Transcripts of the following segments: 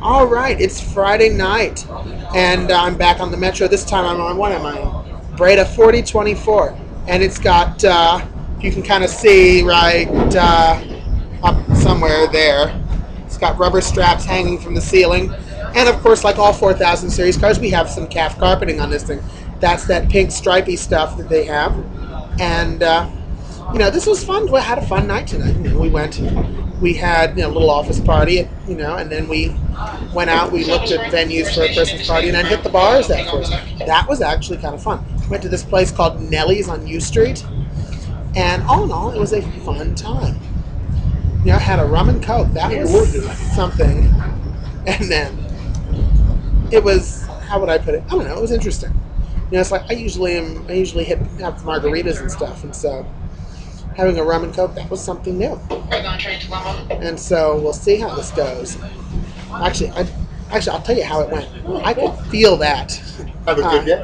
All right, it's Friday night, and I'm back on the Metro. This time I'm on, what am I on? Breda 4024, and it's got, you can kind of see right up somewhere there, it's got rubber straps hanging from the ceiling, and of course, like all 4000 series cars, we have some calf carpeting on this thing. That's that pink stripy stuff that they have, and this was fun. We had a fun night tonight. We had a little office party, and then we went out. We looked at venues for a Christmas party, and then hit the bars afterwards. That was actually kind of fun. Went to this place called Nellie's on U Street, and all in all, it was a fun time. Had a rum and coke. That was something, and then it was, how would I put it? I don't know. It was interesting. It's like I usually have margaritas and stuff, and so having a rum and coke, that was something new. And so we'll see how this goes. Actually, I'll tell you how it went. I could feel that.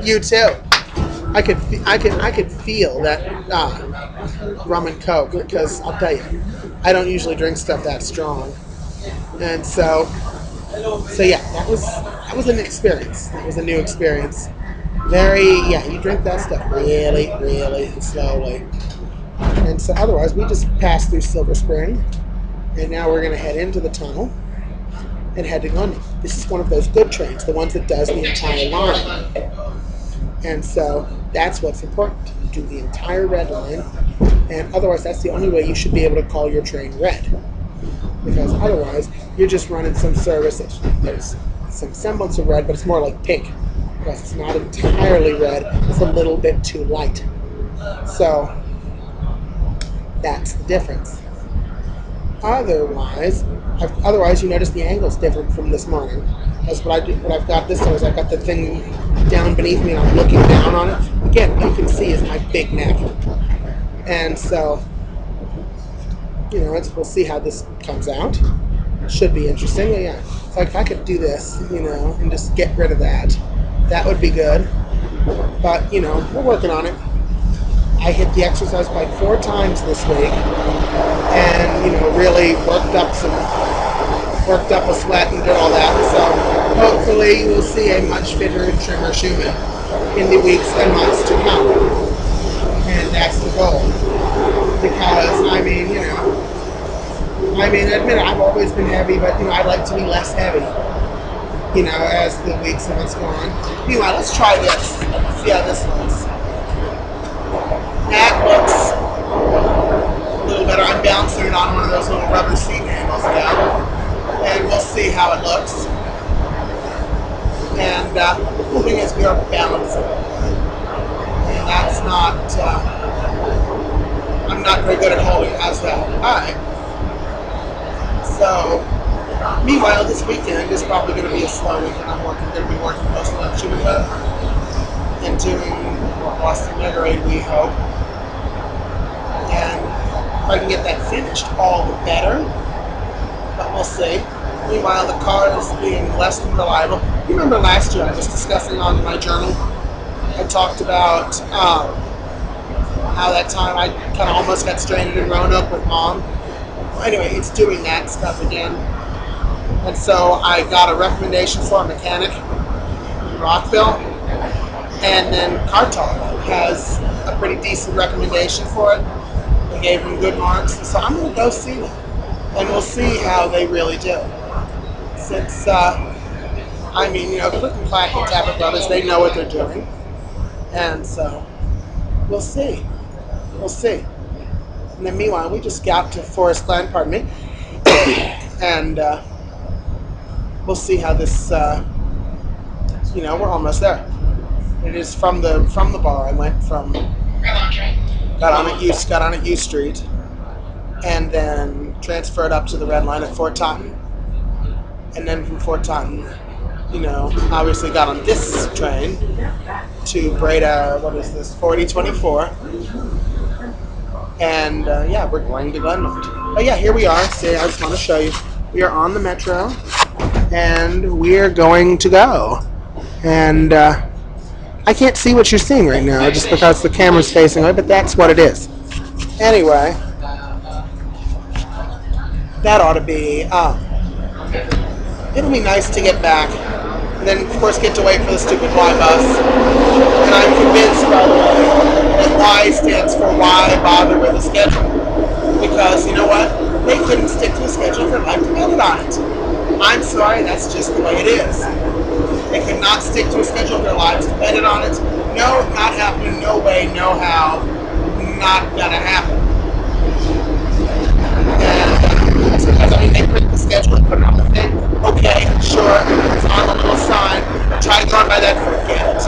You too. I could feel that rum and coke, because I'll tell you, I don't usually drink stuff that strong, and so yeah, that was an experience. That was a new experience. You drink that stuff really, really slowly. And so otherwise, we just passed through Silver Spring, and now we're going to head into the tunnel and head to Glenmont. This is one of those good trains, the ones that does the entire line. And so that's what's important. You do the entire red line, and otherwise that's the only way you should be able to call your train red. Because otherwise, you're just running some service. There's some semblance of red, but it's more like pink. Because it's not entirely red, it's a little bit too light. So that's the difference. Otherwise, you notice the angle's different from this morning. That's what I do. What I've got this time is I've got the thing down beneath me, and I'm looking down on it. Again, all you can see is my big neck. And so, we'll see how this comes out. Should be interesting. Yeah. So if I could do this, and just get rid of that, that would be good. But, we're working on it. I hit the exercise bike 4 times this week, and really worked up a sweat and did all that. So hopefully we'll see a much fitter and trimmer Schumin in the weeks and months to come, and that's the goal. Because admit I've always been heavy, but I'd like to be less heavy. As the weeks and months go on. Meanwhile, let's try this. See how this looks. That looks a little better. I'm bouncing it on one of those little rubber seat handles now, and we'll see how it looks. And the thing is, we are balancing, and that's not. I'm not very good at holding it as well. All right. So, meanwhile, this weekend is probably going to be a slow weekend. I'm going to be working mostly on Schumin Web and doing Boston Decorate, we hope. And if I can get that finished, all the better. But we'll see. Meanwhile, the car is being less than reliable. You remember last year I was discussing on my journal, I talked about how that time I kind of almost got stranded in Roanoke with Mom. Well, anyway, it's doing that stuff again. And so I got a recommendation for a mechanic in Rockville. And then Car Talk has a pretty decent recommendation for it. They gave them good marks. So I'm going to go see them. And we'll see how they really do. Since, Click and Clack and Tapper Brothers, they know what they're doing. And so, we'll see. We'll see. And then meanwhile, we just got to Forest Glen, pardon me. And we'll see how this, we're almost there. It is from the bar. I went from, got on at U Street, and then transferred up to the red line at Fort Totten. And then from Fort Totten, obviously got on this train to Breda, 4024. And we're going to Glenmont. But yeah, here we are. See, I just want to show you. We are on the Metro, and we're going to go. And I can't see what you're seeing right now just because the camera's facing away, but that's what it is. Anyway, that ought to be it'll be nice to get back. And then, of course, get to wait for the stupid Y bus. And I'm convinced, by the way, that Y stands for why bother with a schedule. Because, you know what? They couldn't stick to a schedule if their life depended on it. I'm sorry, that's just the way it is. They could not stick to a schedule if their lives depended on it. No, not happening, no way, no how. Not gonna happen. And, I mean, they print the schedule and put it on the thing. Okay, sure, it's on the little sign. Try going by that, forget it.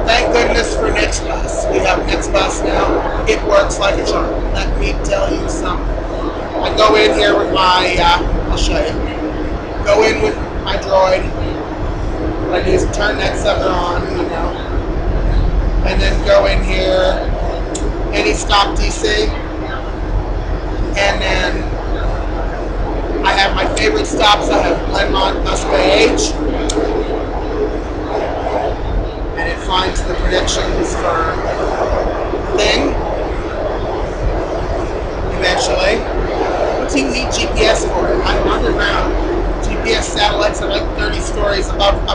Thank goodness for NextBus. We have NextBus now. It works like a charm. Let me tell you something. I go in here with my, I'll show you. Go in with my droid. What I do is turn that sucker on, you know. And then go in here, any stop DC. And then I have my favorite stops. I have Glenmont, Bus Bay H. And it finds the predictions for thing. Eventually. What do you need GPS for? I'm underground. GPS satellites are like 30 stories above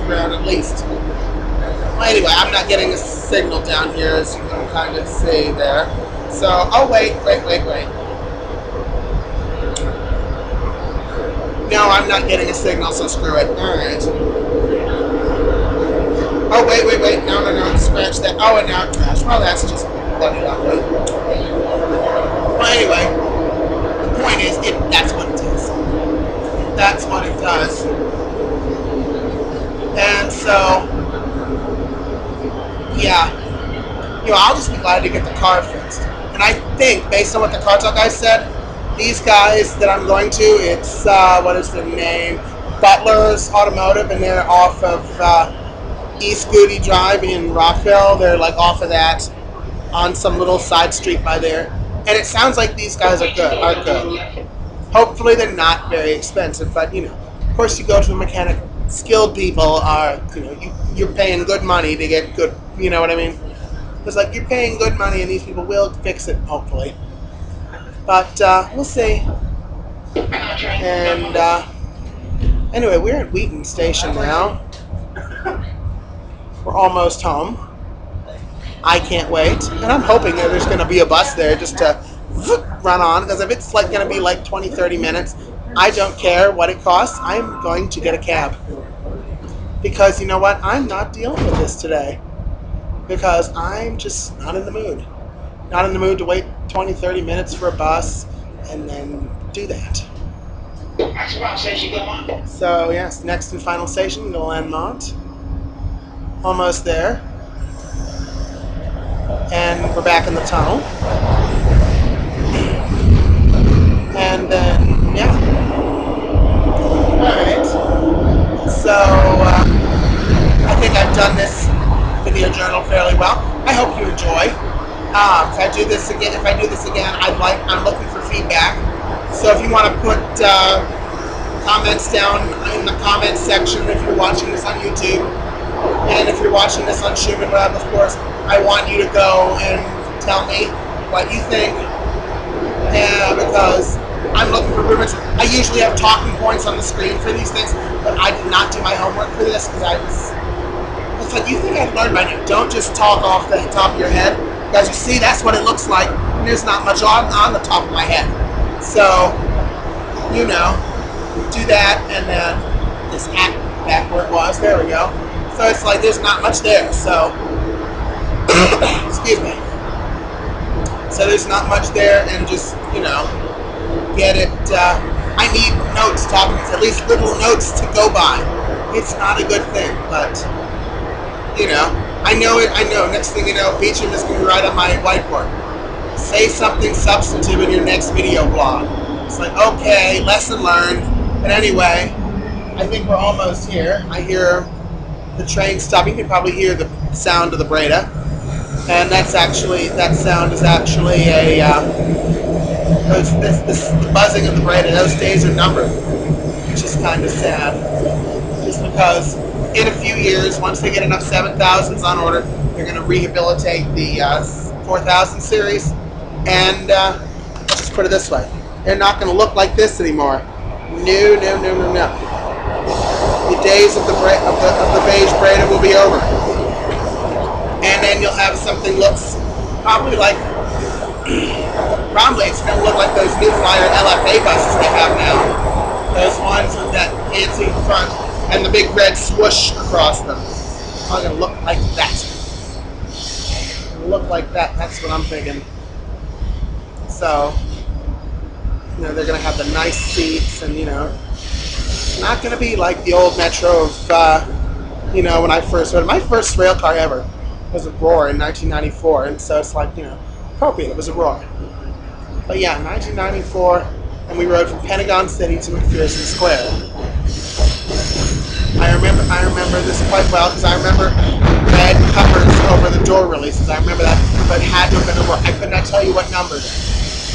ground at least. Well, anyway, I'm not getting a signal down here, as you can kind of see there. So, oh wait. No, I'm not getting a signal, so screw it. Alright. Oh, wait. No, scratch that. Oh, and now it crashed. Well, that's just bloody lovely. Well, anyway, the point is, that's what it does. That's what it does. And so, yeah. You know, I'll just be glad to get the car fixed. And I think, based on what the car talk guy said, these guys that I'm going to, it's, what is their name? Butler's Automotive, and they're off of East Goody Drive in Rockville. They're like off of that on some little side street by there. And it sounds like these guys are good. Hopefully they're not very expensive, but you know, of course you go to a mechanic, skilled people are, you know, you're paying good money to get good, you know what I mean? It's like you're paying good money and these people will fix it, hopefully. But we'll see. And anyway, we're at Wheaton Station now. We're almost home. I can't wait. And I'm hoping that there's going to be a bus there just to run on. Because if it's like going to be like 20, 30 minutes, I don't care what it costs. I'm going to get a cab. Because you know what? I'm not dealing with this today. Because I'm just not in the mood. Not in the mood to wait 20, 30 minutes for a bus and then do that. So yes, next and final station, Glenmont. Almost there. And we're back in the tunnel. And then, yeah. Alright. So, I think I've done this video journal fairly well. I hope you enjoy. If I do this again, I'm looking for feedback. So if you want to put comments down in the comments section if you're watching this on YouTube, and if you're watching this on Schumin Web, of course, I want you to go and tell me what you think. Yeah, because I'm looking for improvements. I usually have talking points on the screen for these things, but I did not do my homework for this because it's like, you think I've learned by now. Don't just talk off the top of your head. Because you see, that's what it looks like. And there's not much on the top of my head. So, you know, do that and then just act back where it was. There we go. So it's like there's not much there. So, excuse me. So there's not much there, and just, you know, get it. I need notes, at least little notes to go by. It's not a good thing, but, you know. I know. Next thing you know, Beecham is going to be right on my whiteboard. Say something substantive in your next video blog. It's like, okay, lesson learned. But anyway, I think we're almost here. I hear the train stopping. You can probably hear the sound of the Breda. And that sound is actually the buzzing of the Breda. Those days are numbered, which is kind of sad. Just because in a few years, once they get enough 7000s on order, they're going to rehabilitate the 4000 series. And let's just put it this way. They're not going to look like this anymore. No, no, no, no, no. The days of the beige Breda will be over, and then you'll have something looks probably like it's gonna look like those new flyer LFA buses they have now. Those ones with that fancy front and the big red swoosh across them. It's gonna look like that. Look like that. That's what I'm thinking. So, they're gonna have the nice seats, and it's not gonna be like the old Metro of when I first rode. My first rail car ever was a Roar in 1994, and so it's like appropriate. It was a Roar. But yeah, 1994, and we rode from Pentagon City to McPherson Square. I remember this quite well because I remember red covers over the door releases. I remember that, but it had to have been a Roar. I could not tell you what number.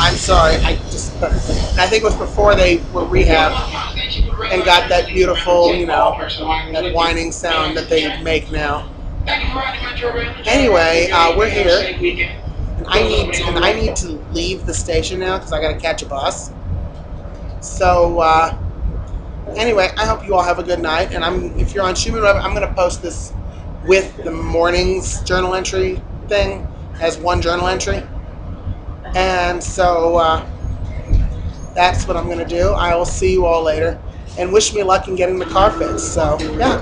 I'm sorry, I think it was before they were rehabbed and got that beautiful, that whining sound that they make now. Anyway, we're here, and I need to leave the station now because I got to catch a bus. So anyway, I hope you all have a good night. And if you're on Schumin Web, I'm going to post this with the morning's journal entry thing as one journal entry. And so that's what I'm going to do. I will see you all later. And wish me luck in getting the car fixed. So, yeah.